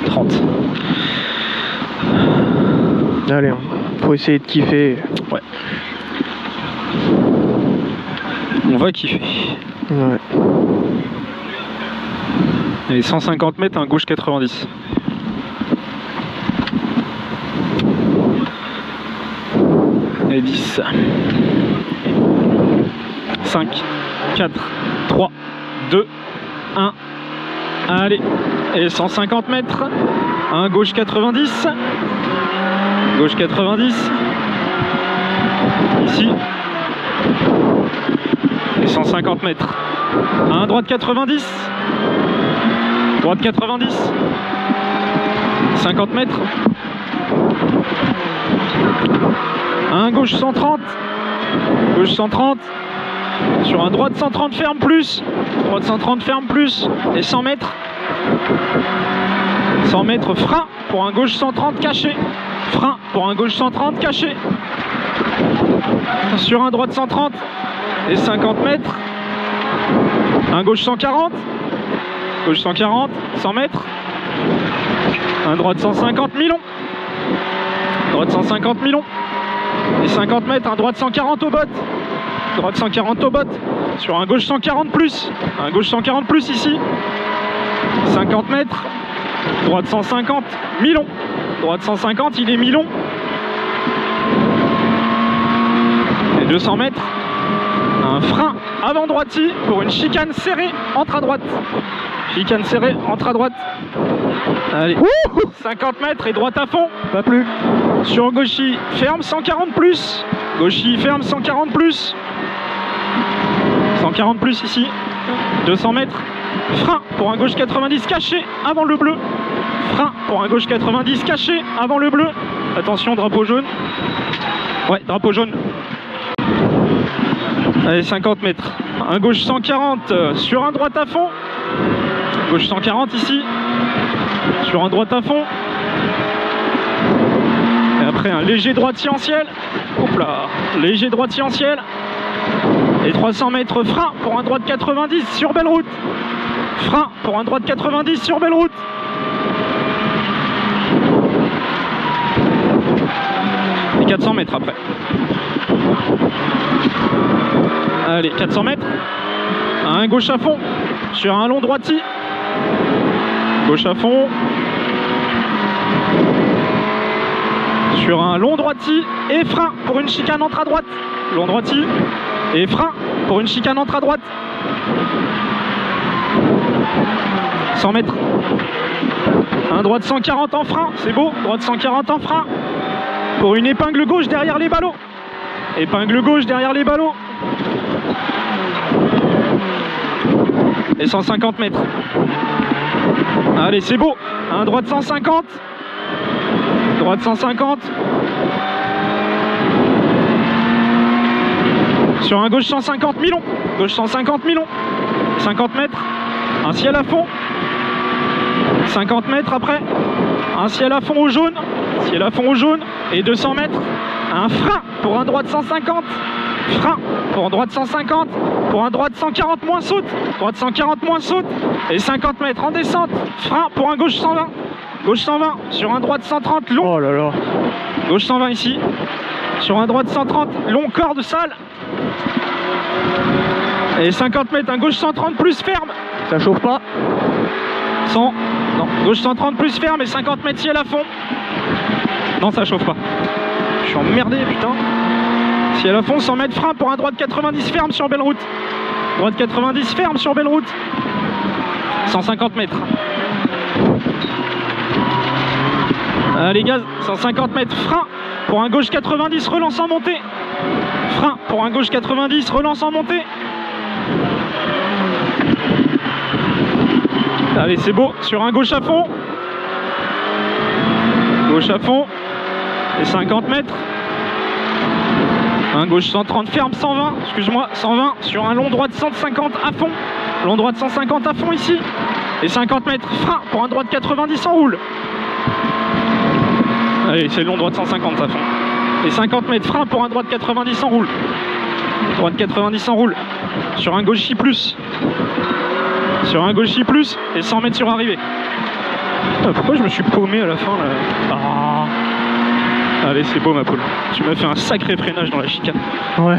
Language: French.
30. Allez, faut essayer de kiffer. Ouais. On va kiffer. Ouais. Et 150 mètres, un gauche 90. Et 10. 5, 4, 3, 2, 1. Allez. Et 150 mètres. Un gauche 90. Gauche 90. Ici. Et 150 mètres. Un droite 90. Droite 90. 50 mètres. Un gauche 130. Gauche 130. Sur un droite 130 ferme plus. Droite 130 ferme plus. Et 100 mètres. 100 mètres frein pour un gauche 130 caché. Frein pour un gauche 130 caché. Sur un droite 130. Et 50 mètres. Un gauche 140. Gauche 140. 100 mètres. Un droite 150 Milon. Droite 150 Milon. Et 50 mètres. Un droite 140 au bottes. Droite 140 au bottes. Sur un gauche 140 plus. Un gauche 140 plus ici. 50 mètres. Droite 150. Milon. Droite 150. Il est Milon. Et 200 mètres. Un frein avant droiti pour une chicane serrée entre à droite. Chicane serrée entre à droite. Allez. 50 mètres et droite à fond. Pas plus. Sur gauchy, ferme 140 plus. Gauchy, ferme 140 plus. 140 plus ici. 200 mètres. Frein pour un gauche 90 caché avant le bleu. Frein pour un gauche 90 caché avant le bleu. Attention, drapeau jaune. Ouais, drapeau jaune. Allez, 50 mètres. Un gauche 140 sur un droite à fond. Gauche 140 ici. Sur un droite à fond. Et après un léger droitier en ciel. Hop là, léger droitier en ciel. Et 300 mètres frein pour un droite 90 sur belle route. Frein pour un droite 90 sur belle route. Et 400 mètres après. Allez, 400 mètres. Un gauche à fond sur un long droiti. Gauche à fond. Sur un long droiti et frein pour une chicane entre à droite. Long droiti et frein pour une chicane entre à droite. 100 mètres. Un droite 140 en frein, c'est beau. Droite 140 en frein. Pour une épingle gauche derrière les ballots. Épingle gauche derrière les ballots. Et 150 mètres. Allez, c'est beau. Un droite 150. Droite 150. Sur un gauche 150 Milon. Gauche 150 Milon. 50 mètres. Un ciel à fond. 50 mètres après. Un ciel à fond au jaune. Ciel à fond au jaune. Et 200 mètres. Un frein pour un droite 150. Frein pour un droite 150. Pour un droite 140 moins saute. Droite 140 moins saute. Et 50 mètres en descente. Frein pour un gauche 120. Gauche 120 sur un droite 130 long. Oh là là. Gauche 120 ici. Sur un droite 130 long corde sale. Et 50 mètres, un gauche 130 plus ferme. Ça chauffe pas. 100. Non. Gauche 130 plus ferme et 50 mètres ciel à fond. Non, ça chauffe pas. Je suis emmerdé, putain. Ciel à fond, 100 mètres frein pour un droite 90 ferme sur belle route. Droite 90 ferme sur belle route. 150 mètres. Allez, gaz, 150 mètres frein pour un gauche 90 relance en montée. Frein pour un gauche 90 relance en montée. Allez, c'est beau, sur un gauche à fond. Gauche à fond. Et 50 mètres. Un gauche 130 ferme, 120, excuse-moi, 120 sur un long droite 150 à fond. Long droite 150 à fond ici. Et 50 mètres frein pour un droite 90 en roule. Allez, c'est long droite 150 à fond. Et 50 mètres frein pour un droite 90 en roule. Droite 90 en roule. Sur un gauchy plus. Sur un gauchy plus et 100 mètres sur arrivée. Ah, pourquoi je me suis paumé à la fin là? Ah. Allez, c'est beau ma poule. Tu m'as fait un sacré freinage dans la chicane. Ouais.